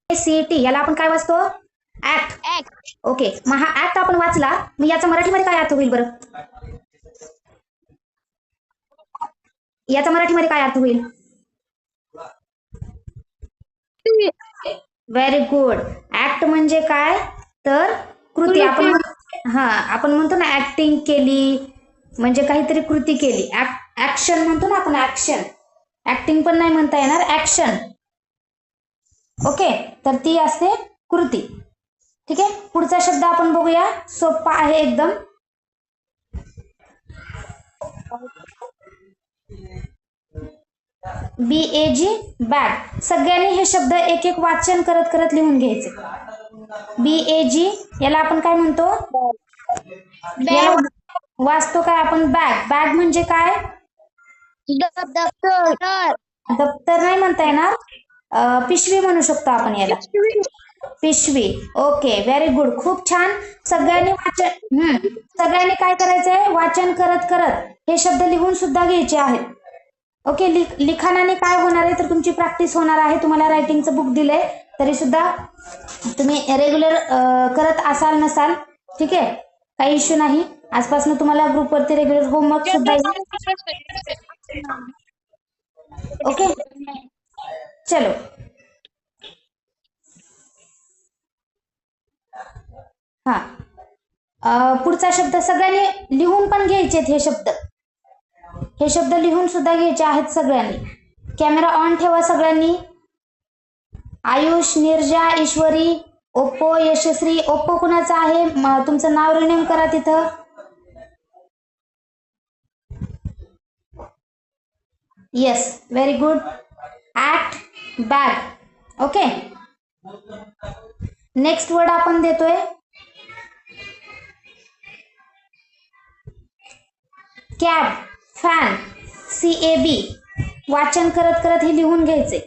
ACT याला आपण काय वाचतो? ऍक्ट. ओके, मग हा ऍक्ट आपण वाचला, मग याचा मराठीमध्ये काय अर्थ होईल बरं? याचा मराठीमध्ये काय अर्थ होईल? Very good. ऍक्ट म्हणजे काय तर कृती. आपण म्हणतो ना ऍक्टिंग केली म्हणजे काहीतरी कृती केली. ऍक्शन म्हणतो ना आपण, ऍक्शन. ऍक्टिंग पण नाही म्हणता येणार, ऍक्शन. ओके, तर ती असते कृती. ठीक आहे, पुढचा शब्द आपण बघूया, सोपा आहे एकदम. BAG bag. सगळ्यांनी हे शब्द एक एक वाचन करत करत लिहून घ्यायचे. BAG याला आपण काय म्हणतो? याला वाचतो काय आपण? बॅग. बॅग म्हणजे काय? दप्तर नाही म्हणता येणार, पिशवी म्हणू शकतो आपण याला. पिशवी. ओके, व्हेरी गुड, खूप छान. सगळ्यांनी सगळ्यांनी काय करायचंय? वाचन करत करत हे शब्द लिहून सुद्धा घ्यायचे आहेत. ओके, लिखाणाने काय होणार आहे तर तुमची प्रॅक्टिस होणार आहे. तुम्हाला रायटिंगचं बुक दिलंय तरी सुद्धा तुम्ही रेग्युलर करत असाल नसाल, ठीक आहे, काही इश्यू नाही. आजपासून तुम्हाला ग्रुपवरती रेग्युलर होमवर्क सुद्धा येईल. ओके, चलो. हा, पुढचा शब्द सगळ्यांनी लिहून पण घ्यायचे. हे शब्द लिहून सुद्धा घ्यायचे आहेत सगळ्यांनी. कॅमेरा ऑन ठेवा सगळ्यांनी. आयुष, निर्जा, ईश्वरी, ओप्पो, यशस्वी. ओप्पो कुणाचा आहे? तुमचं नाव रिनेम करा तिथं. Yes, very good. Act, bag. Okay, next word आपण देतोय कॅब, फॅन. CAB. वाचन करत करत हे लिहून घ्यायचे.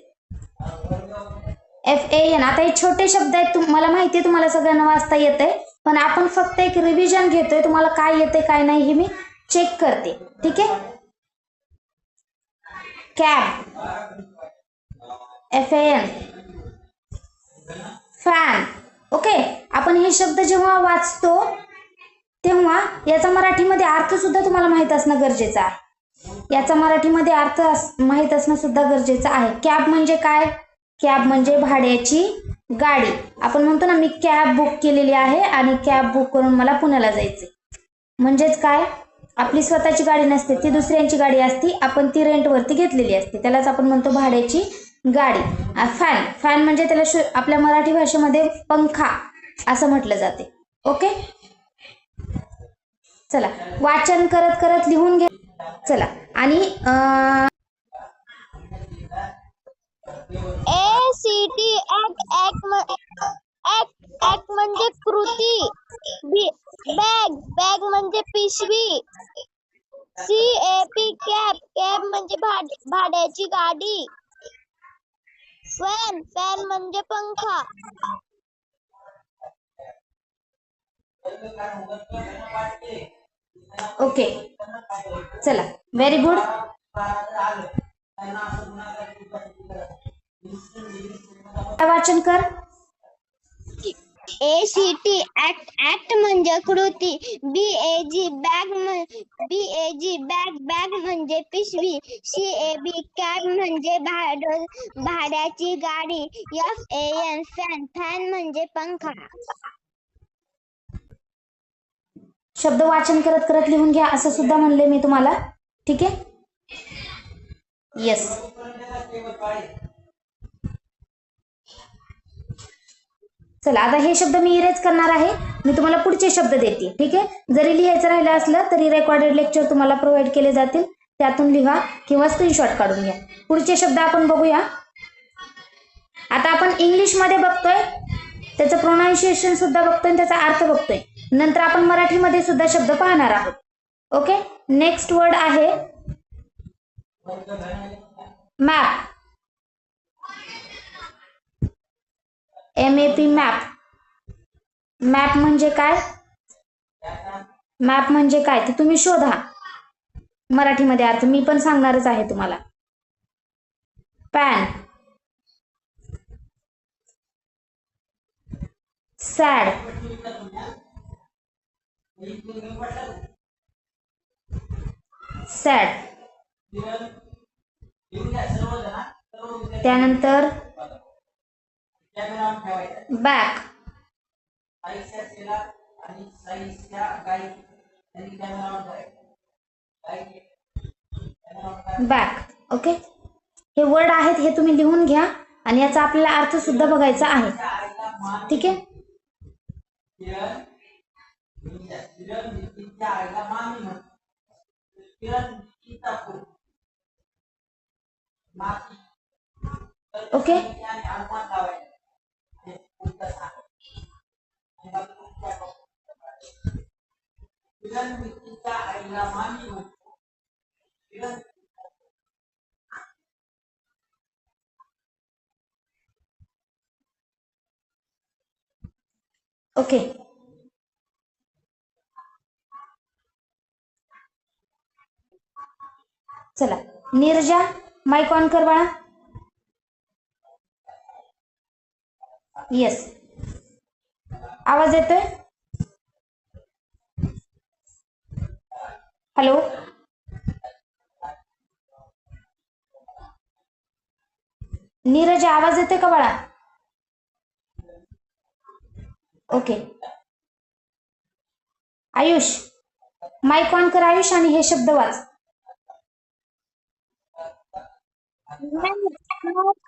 FAN. आता हे छोटे शब्द आहेत, मला माहिती आहे तुम्हाला सगळ्यांना वाचता येतंय, पण आपण फक्त एक रिव्हिजन घेतोय. तुम्हाला काय येते काय नाही हे मी चेक करते. ठीक आहे, कॅब, FAN, फॅन. ओके, आपण हे शब्द जेव्हा वाचतो तेव्हा याचा मराठीमध्ये अर्थ सुद्धा तुम्हाला माहित असणं गरजेचं आहे. याचा मराठीमध्ये अर्थ माहित असणं सुद्धा गरजेचं आहे. कॅब म्हणजे काय? कॅब म्हणजे भाड्याची गाडी. आपण म्हणतो ना मी कॅब बुक केलेली आहे आणि कॅब बुक करून मला पुण्याला जायचे. म्हणजेच काय? आपली स्वतःची गाडी नसते, ती दुसऱ्यांची गाडी असती, आपण ती रेंटवरती घेतलेली असते, त्यालाच आपण म्हणतो भाड्याची गाडी. फॅन. फॅन म्हणजे त्याला आपल्या मराठी भाषेमध्ये पंखा असं म्हटलं जाते. ओके, चला वाचन करत करत लिहून घ्या. चला, आणि ACT ऍक्ट म्हणजे कृती. बॅग म्हणजे पिशवी. कॅब म्हणजे भाड्याची गाडी. फॅन म्हणजे पंखा. ओके, चला, व्हेरी गुड. वाचन कर. ACT ऍक्ट म्हणजे कृती. बॅग म्हणजे पिशवी. CAB कॅब म्हणजे भाड्याची गाडी. FAN फॅन म्हणजे पंखा. शब्द वाचन करत करत लिहून घ्या असं सुद्धा म्हणले मी तुम्हाला. ठीक आहे, येस. चला, आता हे शब्द मी इरेज करणार आहे. मी तुम्हाला पुढचे शब्द देते. ठीक आहे, जरी लिहायचं राहिलं असलं तरी रेकॉर्डेड लेक्चर तुम्हाला प्रोव्हाइड केले जातील, त्यातून लिहा किंवा स्क्रीनशॉट काढून घ्या. पुढचे शब्द आपण बघूया. आता आपण इंग्लिश मध्ये बघतोय, त्याचं प्रोनाउन्सिएशन सुद्धा बघतोय, त्याचा अर्थ बघतोय. नंतर आपण मराठीमध्ये सुद्धा शब्द पाहणार आहोत. ओके, नेक्स्ट वर्ड आहे मॅप. MAP, map. मॅप म्हणजे काय? मॅप म्हणजे काय ते तुम्ही शोधा. मराठीमध्ये अर्थ मी पण सांगणारच आहे तुम्हाला. पॅन. Sad, sad. त्यानंतर बॅक, बॅक. ओके, हे वर्ड आहेत, हे तुम्ही लिहून घ्या आणि याचा आपल्याला अर्थ सुद्धा बघायचा आहे. ठीक आहे. Okay, okay. चला नीरजा, माईक ऑन कर बाळा. येस, आवाज येतोय? हॅलो, नीरजा आवाज येतोय का बाळा? ओके. आयुष, माईक ऑन कर आयुष आणि हे शब्द वाच.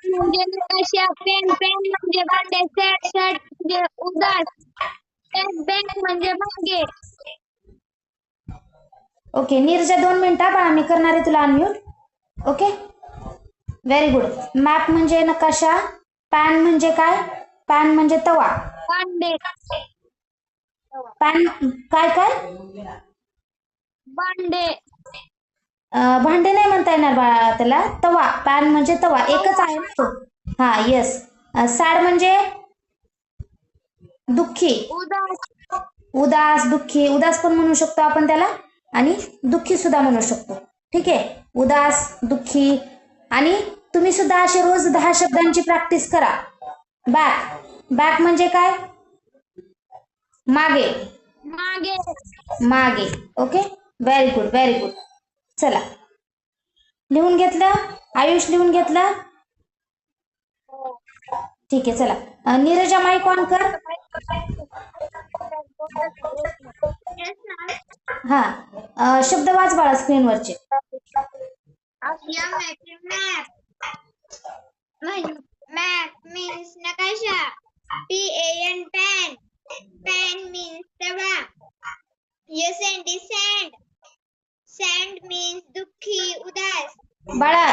म्हणजे नकाशा, पेन, पेन म्हणजे भांडे, शर्ट, शर्ट म्हणजे उदास, बँक म्हणजे मागे. ओके नीरजा 2 मिनिटं बाळा, मी करणार आहे तुला unmute. Okay, very good. Map म्हणजे नकाशा, पॅन म्हणजे काय? पॅन म्हणजे तवा. भांडे, पॅन काय काय? भांडे, भांडे नाही म्हणता येणार बाळा त्याला, तवा. पॅन म्हणजे तवा, एकच आहे ना तो. हा, येस. सॅड म्हणजे दुःखी, उदास, उदास, दुःखी. उदास पण म्हणू शकतो आपण त्याला आणि दुःखी सुद्धा म्हणू शकतो. ठीक आहे, उदास, दुःखी. आणि तुम्ही सुद्धा असे रोज 10 शब्दांची प्रॅक्टिस करा. बॅक, बॅक म्हणजे काय? मागे, मागे, मागे. Okay, very good, very good. चला लिहून घेतलं? आयुष लिहून घेतलं? ठीक आहे, चला नीरजा माईक ऑन कर. हा, शब्द वाच बाळा स्क्रीनवरचे. map means nakasha, pan, pan, pan means tawa, sand, sand, sand means dukhi, udas. बाळा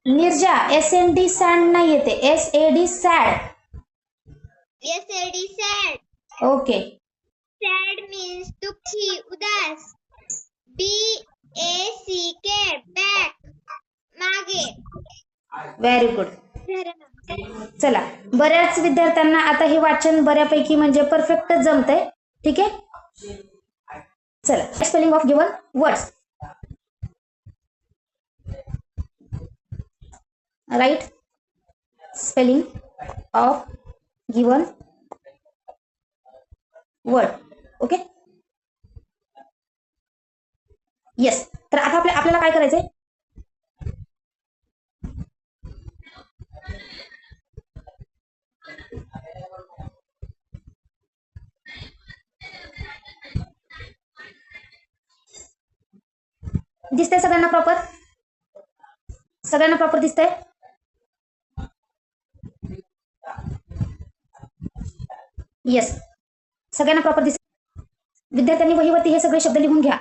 नीरजा SND सॅड नाही येते, SAD sad. sad, sad, okay, sad means dukhi, udas. back, back, मागे. Very good. चला, बऱ्याच विद्यार्थ्यांना आता हे वाचन बऱ्यापैकी म्हणजे परफेक्ट जमतंय. ठीक आहे, चला spelling of given words. Write spelling of given word. Okay, yes. तर आता आपल्याला काय करायचंय? दिसतंय सगळ्यांना प्रॉपर? सगळ्यांना प्रॉपर दिसतंय? येस, सगळ्यांना प्रॉपर दिसत. विद्यार्थ्यांनी वहीवरती हे सगळे शब्द लिहून घ्या.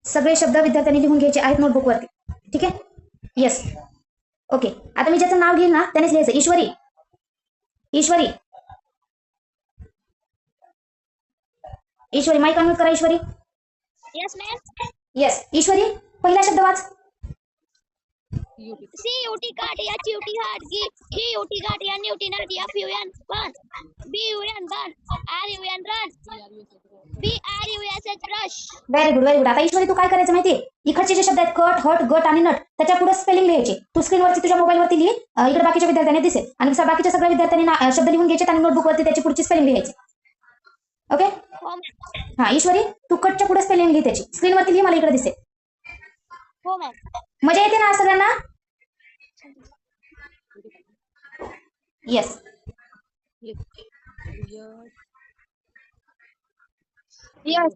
सगळे शब्द विद्यार्थ्यांनी लिहून घ्यायचे आहेत नोटबुकवरती. ठीक आहे, येस. ओके, आता मी ज्याचं नाव घेईल ना त्यानेच लिहायचं. ईश्वरी, ईश्वरी, ईश्वरी माईक अनम्यूट करा. ईश्वरी. Yes, ma'am. येस, ईश्वरी पहिला शब्द वाच. CUT काट या CUT हाट GUT काट या न्यूटी नाट या FUN fun BUN bun RUN run BRUSH brush. Very good very good. आता ईश्वरी तू काय करायचं माहितीये, इकडचे जे शब्द आहेत कट, हट, गट आणि नट त्याच्या पुढे स्पेलिंग लिहायचे. तू स्क्रीनवरती तुझ्या मोबाईलवरती लिही, इकडे बाकीच्या विद्यार्थ्यांनी दिसेल आणि बाकीच्या सगळ्या विद्यार्थ्यांनी शब्द लिहून घ्यायचे आणि नोटबुकवरती त्याची पुढची स्पेलिंग लिहायची. ओके. हो मॅम. हा ईश्वरी तू कटच्या पुढे स्पेलिंग लिही त्याची स्क्रीनवरती लिही, मला इकडे दिसेल. हो मॅम. मजा येते ना सगळ्यांना? Yes. Yes.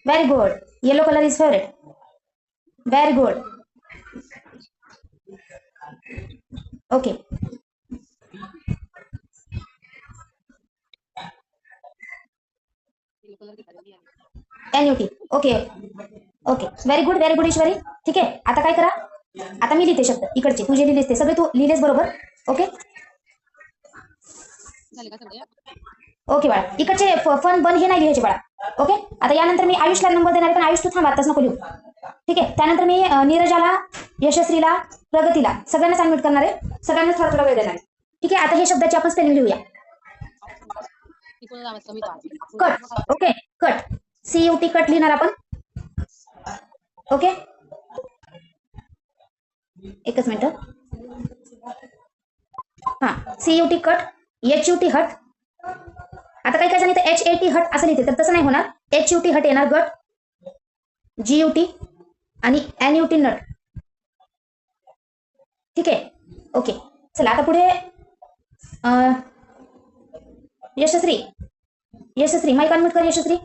Very good. Yellow color is favorite. Very good. Okay. NUT. Okay. Okay. Very good very good Ishwari. ठीक आहे. आता काय करा, आता मी लिहिते शब्द इकडचे, तू जे लिहिलेस ते सगळे तू लिहिलेस बरोबर. ओके ओके बाळा, इकडचे फन बन हे नाही लिहायचे बाळा. ओके. आता यानंतर मी आयुषला नंबर देणार, पण आयुष तू थांब, आताच नको लिहू. ठीक आहे. त्यानंतर मी नीरजाला, यशस्वीला, प्रगतीला सगळ्यांना सबमिट करणार आहे, सगळ्यांना थोडा थोडा वेळ देणार आहे. ठीक आहे. आता हे शब्दाची आपण स्पेलिंग लिहूया. Cut. Okay. Cut CUT cut लिहिणार आपण. ओके. एकच मिनिट. हा CUT कट, HUT हट. आता काही काय सांगितलं HAT हट असं लिहिते, तर तसं नाही होणार. HUT हट येणार, गट, GUT आणि NUT नट. ठीक आहे. ओके. चला आता पुढे यशस्वी. यशस्वी माईक अनम्यूट कर यशस्वी.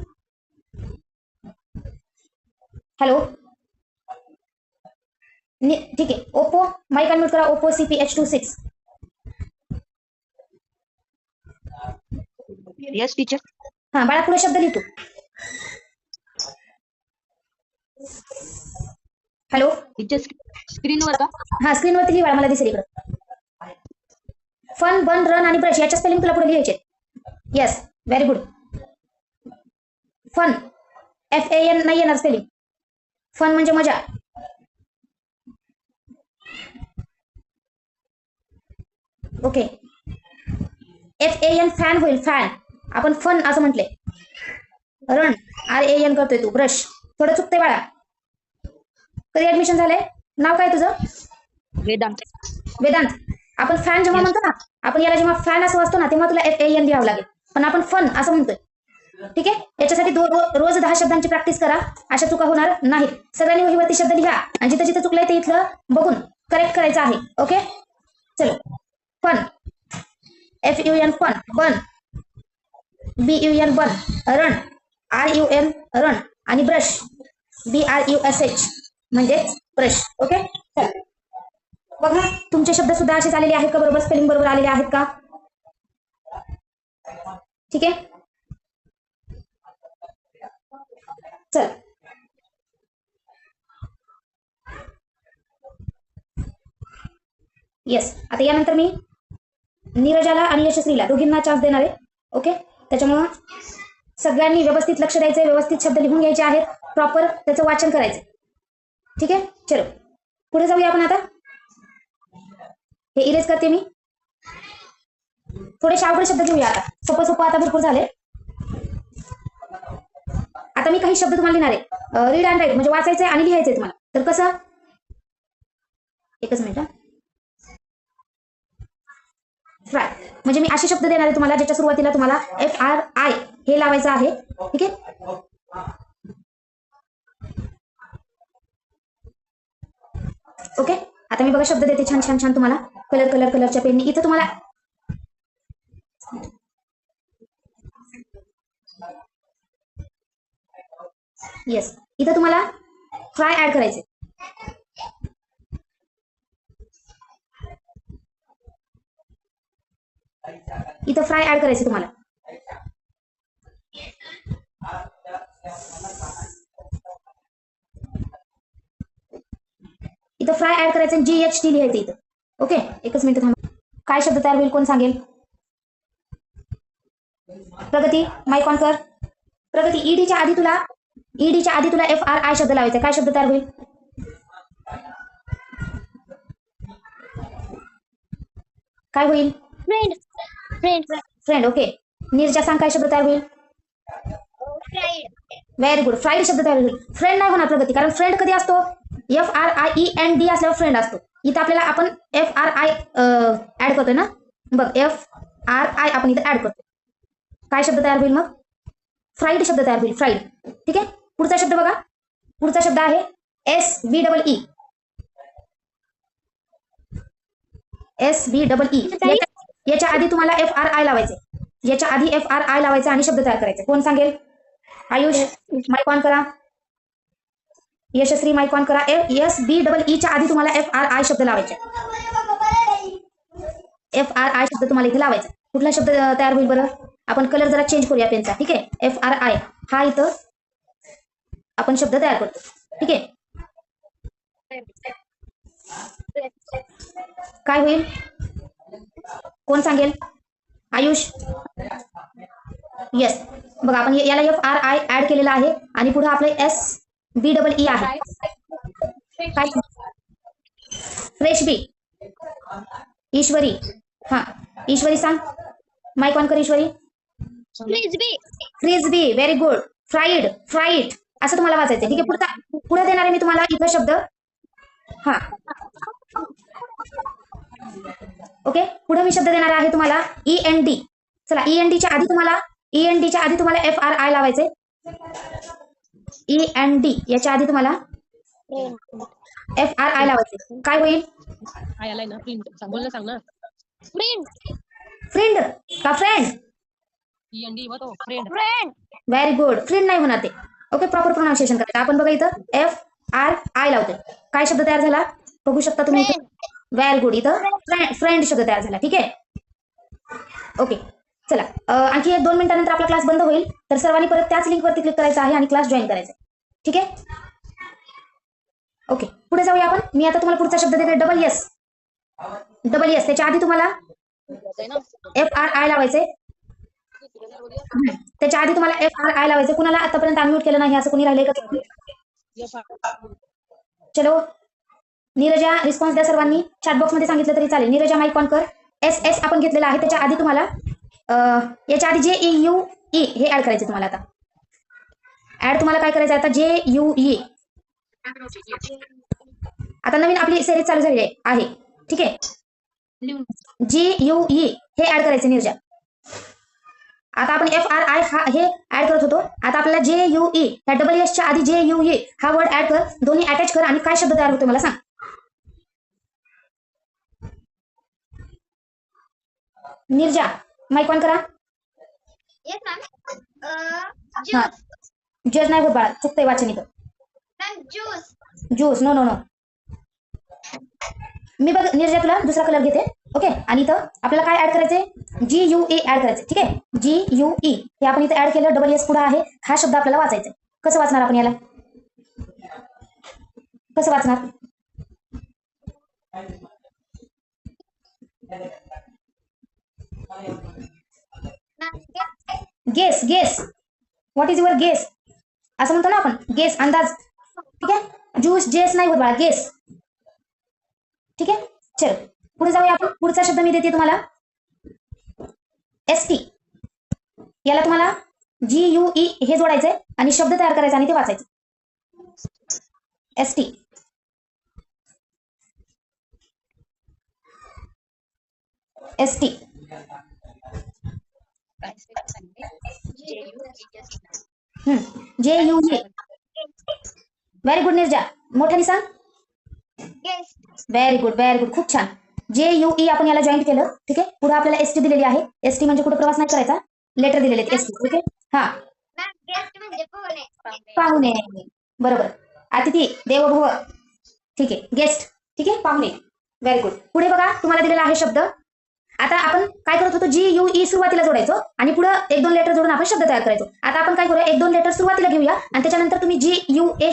हॅलो. ठीक आहे. ओप्पो माईक अनम्यूट करा. Oppo CPH26. Yes teacher. हा बाळा पुढे शब्द लिहितो. हॅलो. टीचर स्क्रीनवर का? हा स्क्रीनवरती लिहा, मला दिसेल इकडं. फन, बन, रन आणि ब्रश याच्या स्पेलिंग तुला पुढे लिहायचे. Yes very good. Fun FAN नाही येणार स्पेलिंग. फन म्हणजे मजा. ओके. FAN फॅन होईल, फॅन. आपण फन असं म्हटले. रन RAN करतोय तू. ब्रश थोडं चुकतंय बाळा. कधी ऍडमिशन झालंय? नाव काय तुझं? वेदांत. वेदांत. आपण फॅन जेव्हा म्हणतो ना, आपण याला जेव्हा फॅन असं वाचतो ना, तेव्हा तुला FAN लिहावं लागेल, पण आपण फन असं म्हणतोय. ठीक आहे. याच्यासाठी रोज 10 शब्दांची प्रॅक्टिस करा, अशा चुका होणार नाहीत. सगळ्यांनी वहीवरती शब्द लिहा आणि जिथं जिथं चुकलंय ते इथलं बघून करेक्ट करायचं आहे. ओके. चलो. Fun FUN fun. Bun BUN bun. Run RUN run आणि ब्रश BRUSH म्हणजे ब्रश. ओके. चल बघा, तुमचे शब्द सुद्धा असेच आलेले आहेत का? बरोबर स्पेलिंग बरोबर आलेले आहेत का? ठीक आहे. चल येस. आता यानंतर मी नीरजाला आणि यशस्वीला दोघींना चान्स देणार आहे. ओके. त्याच्यामुळं सगळ्यांनी व्यवस्थित लक्ष द्यायचंय, व्यवस्थित शब्द लिहून घ्यायचे आहेत, प्रॉपर त्याचं वाचन करायचं. ठीक आहे. चलो पुढे जाऊया आपण. आता हे इरेज करते मी. थोडे अवघड शब्द घेऊया आता. सोपं सोपं आता भरपूर झाले. आता मी काही शब्द तुम्हाला लिहिणार आहे. रीड अँड राईट म्हणजे वाचायचंय आणि लिहायचंय तुम्हाला. तर कसं? एकच मिनिट. फ्राय म्हणजे मी असे शब्द देणार आहे तुम्हाला ज्याच्या सुरुवातीला तुम्हाला FRI हे लावायचं आहे. ठीक आहे. ओके. आता मी बघा शब्द देते छान छान छान तुम्हाला कलरच्या पेनने. इथं तुम्हाला येस, इथं तुम्हाला फ्राय ऍड करायचे. इथं फ्राय ऍड करायचे तुम्हाला. इथं फ्राय ऍड करायचं, GHT लिहायचं इथं. ओके. एकच मिनिट थांबा. काय शब्द तयार होईल कोण सांगेल? प्रगती माईक ऑन कर. प्रगती ईडीच्या आधी तुला FRI शब्द लावायचा. काय शब्द तयार होईल? काय होईल? Friend friend friend. Okay. Neerja सांग काय शब्द तयार होईल? Fried very good. फ्राईड शब्द तयार होईल. फ्रेंड नाही होणार प्रगती, कारण फ्रेंड कधी असतो? FRIEND असल्यावर फ्रेंड असतो. इथं आपल्याला आपण FRI ऍड करतोय ना, बघ FRI आपण इथं ऍड करतो. काय शब्द तयार होईल मग? फ्राईड शब्द तयार होईल. फ्राईड. ठीक आहे. पुढचा शब्द बघा. पुढचा शब्द आहे SBEE. SBEE. याच्या आधी तुम्हाला FRI लावायचे. याच्या आधी FRI लावायचे आणि शब्द तयार करायचे. कोण सांगेल? आयुष माईक ऑन करा. यशस्वी माईक ऑन करा. SBEE च्या आधी तुम्हाला FRI शब्द लावायचे. FRI शब्द तुम्हाला इथे लावायचा. कुठला शब्द तयार होईल बरं? आपण कलर जरा चेंज करूया पेनचा. ठीक आहे. FRI हा इथं आपण शब्द तयार करतो. ठीक आहे. काय होईल? कोण सांगेल? आयुष. येस. बघा आपण याला FRI ऍड केलेला आहे आणि पुढे आपले SBEE आहे. काय? Fresh bee. ईश्वरी. हा ईश्वरी सांग. माईक ऑन कर Ishwari. Frisbee frisbee. Very good. Fried. Fright असं तुम्हाला वाचायचं. ठीक आहे. पुढे देणार आहे मी तुम्हाला इथं शब्द. हा ओके. पुढे मी शब्द देणार आहे तुम्हाला END. चला END च्या आधी तुम्हाला FRI लावायचे. END याच्या आधी तुम्हाला FRI लावायचे. काय होईल? आय आलाय ना प्रिंट सांग, बोल ना, सांग ना. फ्रेंड फ्रेंड का फ्रेंड? END व तो friend. Friend very good. Friend नाही होणार ते. ओके. प्रॉपर प्रोनाउन्सिएशन करायचं. आपण बघा इथं FRI लावतोय. काय शब्द तयार झाला बघू शकता तुम्ही. Very good. इथं फ्रेंड शब्द तयार झाला. ठीक आहे. ओके. चला आणखी 1-2 मिनिटानंतर आपला क्लास बंद होईल, तर सर्वांनी परत त्याच लिंकवरती क्लिक करायचं आहे आणि क्लास जॉईन करायचा. ठीक आहे. ओके. पुढे जाऊया आपण. मी आता तुम्हाला पुढचा शब्द देते. Double S. त्याच्या आधी तुम्हाला FRI लावायचे. त्याच्या आधी तुम्हाला FRI लावायचे. कुणाला आतापर्यंत अनम्यूट केलं नाही असं कुणी राहिले का? चलो नीरजा रिस्पॉन्स द्या सर्वांनी. चॅटबॉक्स मध्ये सांगितलं तरी चालेल. नीरजा माईक ऑन कर. SS आपण घेतलेला आहे. त्याच्या आधी तुम्हाला याच्या आधी JEUE हे ऍड करायचे तुम्हाला. आता तुम्हाला काय करायचं आता? JUE. आता नवीन आपली सिरीज चालू झाली आहे. ठीक आहे. JUE हे ऍड करायचे नीरजा. आता आपण FRI हे ऍड करत होतो. आता आपल्याला JUE या डबल एस च्या आधी JUE हा वर्ड ऍड कर. दोन्ही अटॅच कर आणि काय शब्द तयार होतो मला सांग. नीरजा माईक ऑन करा. Yes ma'am. हा जज नाही होत बाळा, चुकतंय वाचन इथं. Ma'am juice juice. No no no. मी बघ नीरजा तुला दुसरा कलर घेते. ओके. आणि इथं आपल्याला काय ऍड करायचंय? GUE ऍड करायचं. ठीक आहे. GUE हे आपण इथं ऍड केलं. डबल एस पुढे आहे. हा शब्द आपल्याला वाचायचा. कसं वाचणार आपण याला? कसं वाचणार? Guess. What is your guess असं म्हणतो ना आपण. गेस अंदाज. ठीक आहे. ज्यूस जेस नाही होत बाळा. गेस. ठीक आहे. चल पुढे जाऊया आपण. पुढचा शब्द मी देते तुम्हाला ST. याला तुम्हाला GUE हे जोडायचंय आणि शब्द तयार करायचा आणि ते वाचायचं. ST. JUE. Very good Neerja. मोठ्याने सांग. Very good. खूप छान. JUE आपण याला जॉईन केलं. ठीक आहे. पुढे आपल्याला ST दिलेली आहे. ST म्हणजे कुठे प्रवास नाही करायचा. लेटर दिलेले ST. ओके. हा पाहुणे. बरोबर. अतिथी देवो भव. ठीक आहे. गेस्ट. ठीक आहे. पाहुणे. Very good. पुढे बघा तुम्हाला दिलेला आहे शब्द. आता आपण काय करत होतो? GUE सुरुवातीला जोडायचो आणि पुढे 1-2 लेटर जोडून आपण शब्द तयार करायचो. आता आपण काय करूया? 1-2 लेटर सुरुवातीला घेऊया आणि त्याच्यानंतर तुम्ही GUE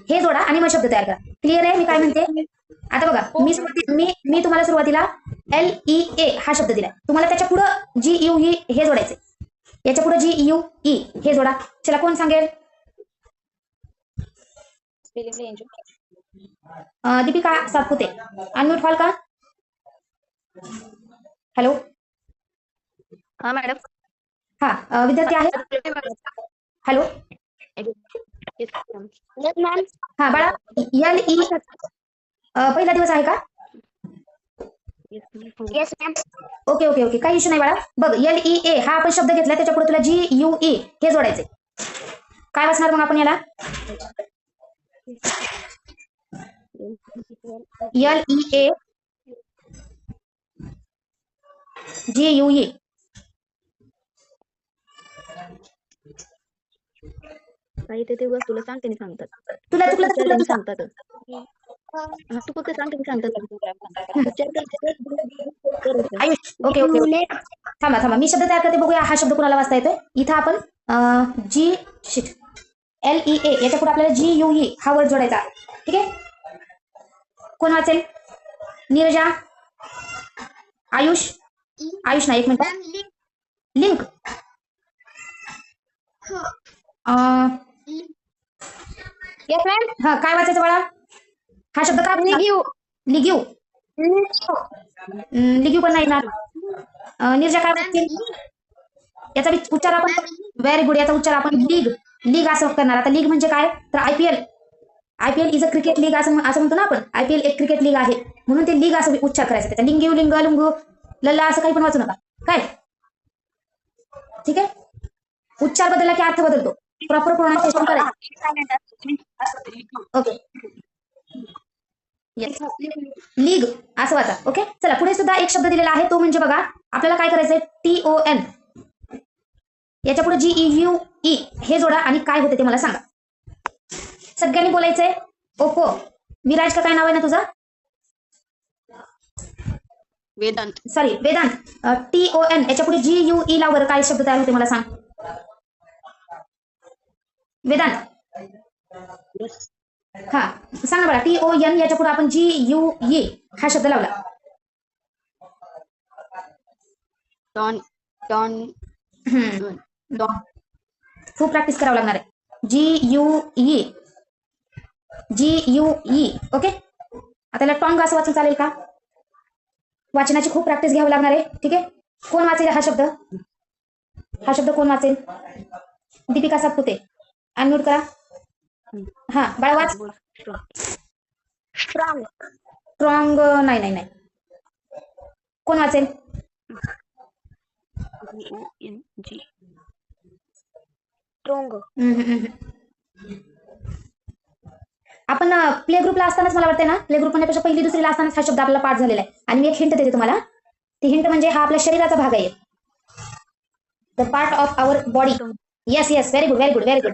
हे जोडा आणि मग शब्द तयार करा. क्लिअर आहे मी काय म्हणते? आता बघा मी तुम्हाला सुरुवातीला LEA हा शब्द दिला. तुम्हाला त्याच्या पुढे GUE हे जोडायचे. याच्या पुढे GUE हे जोडा. चला कोण सांगेल? दीपिका सातपुते. अनम्यूट व्हाल का? हॅलो. हा मॅडम. हा विद्यार्थी आहे. हॅलो. Yes, ma'am. हा बाळा, LE पहिला दिवस आहे का? Yes, ma'am. Okay okay okay, काही इश्यू नाही बाळा. बघ, LEA हा आपण शब्द घेतला, त्याच्यापुढे तुला GUE हे जोडायचे. काय वाचणार मग आपण याला? LEA GUE. काही ते बस तुला सांगते आणि सांगतात. तुला चुकलं तर चुकलं विचारते आणि तुझं. सांगतात. हा, तू फक्त सांगते आणि सांगतात. विचार करायचं. Ayush, okay okay okay. थांबा थांबा, मी शब्द तयार करते, बघूया हा शब्द कुणाला वाचता येतोय. इथं आपण LEA याच्या पुढे आपल्याला GUE हा वर्ड जोडायचा. ठीक आहे. कोण वाचेल? नीरजा, आयुष. आयुष नाही, एक मिनिट. लिंक. Yes, ma'am. हा, काय वाचायचं बाळा? हा शब्द काय? Ligue. लिग्यू. लिग्यू पण नाही ना. नीरजा काय वाचतील? याचा उच्चार आपण, व्हेरी गुड, याचा उच्चार आपण लीग लीग असं करणार. आता लीग म्हणजे काय? तर IPL is a cricket league असं म्हणतो ना आपण. IPL एक क्रिकेट लीग आहे, म्हणून ते लीग असं उच्चार करायचं. त्याचा लिंग्यू, लिंग, लुंगू, लल्ला असं काही पण वाचू नका. काय? ठीक आहे. उच्चार बदलला की अर्थ बदलतो. प्रॉपर प्रोनाउन्सिएशन करायचं. ओके. येस, लीग असं वाचा. ओके, चला पुढे सुद्धा एक शब्द दिलेला आहे, तो म्हणजे बघा आपल्याला काय करायचंय. TON याच्या पुढे GEUE हे जोडा आणि काय होते ते मला सांगा. सगळ्यांनी बोलायचंय. ओप्पो. विराज का काय नाव आहे ना तुझं? वेदांत. सॉरी, वेदांत. TON याच्या पुढे GUE ला वर काय शब्द तयार होते मला सांग. वेदांत. हा, सांग ना बघा. TON याच्या पुढे आपण GUE हा शब्द लावला. Ton ton ton. खूप प्रॅक्टिस करावं लागणार आहे. GUE. ओके. आता याला टॉंग असं वाचून चालेल का? वाचनाची खूप प्रॅक्टिस घ्यावी लागणार आहे. ठीक आहे. कोण वाचेल हा शब्द? हा शब्द कोण वाचेल? दीपिका सातपुते, अनम्यूट करा. हा बाळा वाच. Strong. स्ट्रॉंग नाही नाही नाही. कोण वाचेल? Strong. आपण प्ले ग्रुपला असतानाच मला वाटतं ना, प्ले ग्रुप म्हणण्यापेक्षा पहिली दुसरीला असतानाच हा शब्द आपल्याला पाठ झालेला आहे. आणि मी एक हिंट देते तुम्हाला. ती हिंट म्हणजे हा आपल्या शरीराचा भाग आहे. The part of our body. Yes yes, very good very good very good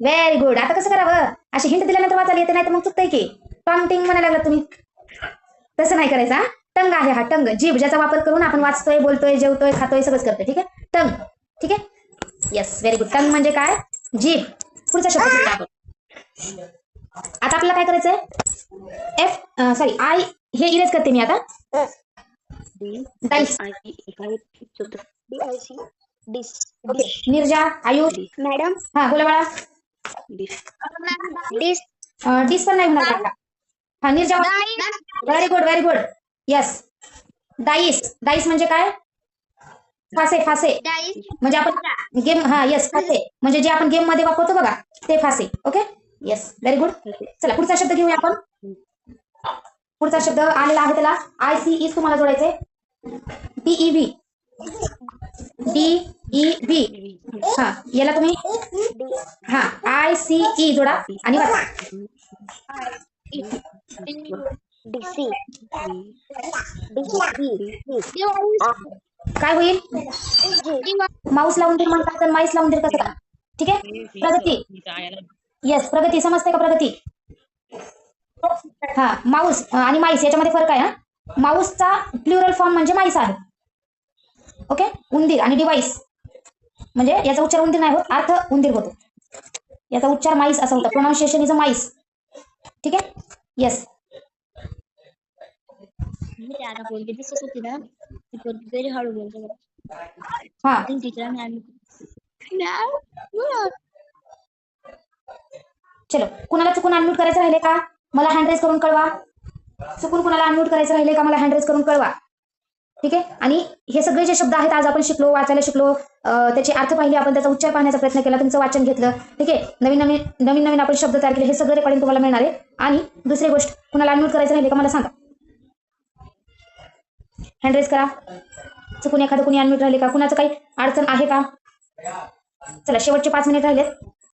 very good. आता कसं करावं? अशी हिंट दिल्यानंतर वाचायला येते, नाही तर मग चुकतंय की. टॉंग टिंग म्हणायला लागला तुम्ही. तसं नाही करायचं. हा, टंग आहे हा, टंग. जीभ ज्याचा वापर करून आपण वाचतोय, बोलतोय, जेवतोय, खातोय, सगळंच करतोय. ठीक आहे. टंग. ठीक आहे. Yes, very good. टंग म्हणजे काय? जीभ. पुढचा शब्द घेऊया आपण. आता आपल्याला काय करायचंय? सॉरी, आय हे इरेज करते मी आता. डाईस. नीरजा, आयुष. Madam. हा बोला बाळा. This. डिस पण नाही होणार का? हा, Neerja. Very good very good. Yes. Dice. Dice म्हणजे काय? फासे फासे. म्हणजे आपण गेम, हा येस, फासे म्हणजे जे आपण गेम मध्ये वापरतो बघा, ते फासे. ओके. Yes, very good. चला पुढचा शब्द घेऊया आपण. पुढचा शब्द आलेला आहे, त्याला ICE तुम्हाला जोडायचे. DEV. हा, याला तुम्ही हा ICE जोडा आणि वाचा. DC. काय होईल? माऊस लावून दीर म्हणतात तर माईस लावून दीर कसं का? ठीक आहे. प्रगती. येस, प्रगती. समजते का प्रगती? हा, माऊस आणि माईस याच्यामध्ये फरक आहे. हा, माऊसचा प्लुरल फॉर्म म्हणजे माईस आहे. ओके. उंदीर आणि डिवाइस म्हणजे याचा उच्चार उंदीर नाही होत, अर्थ उंदीर होतो. याचा उच्चार माईस असा होता. Pronunciation is a MICE. ठीक आहे. येस. हा, चलो कुणाला चुकून अनम्यूट करायचं राहिले का? मला हँड रेज करून कळवा. चुकून कुणाला अनम्यूट करायचं राहिले का मला हँड रेज करून कळवा. ठीक आहे. आणि हे सगळे जे शब्द आहेत आज आपण शिकलो, वाचायला शिकलो, त्याचे अर्थ पाहिले, आपण त्याचा उच्चार पाहण्याचा प्रयत्न केला, तुमचं वाचन घेतलं. ठीक आहे. नवीन आपण शब्द तयार केले, हे सगळं रेकॉर्डिंग तुम्हाला मिळणार आहे. आणि दुसरी गोष्ट, कुणाला अनम्यूट करायचं राहिले का मला सांगा. हँड रेज करा. चुकून एखादं कुणी अनम्यूट राहिले का, कुणाचं काही अडचण आहे का. चला शेवटचे 5 मिनिट राहिलेत.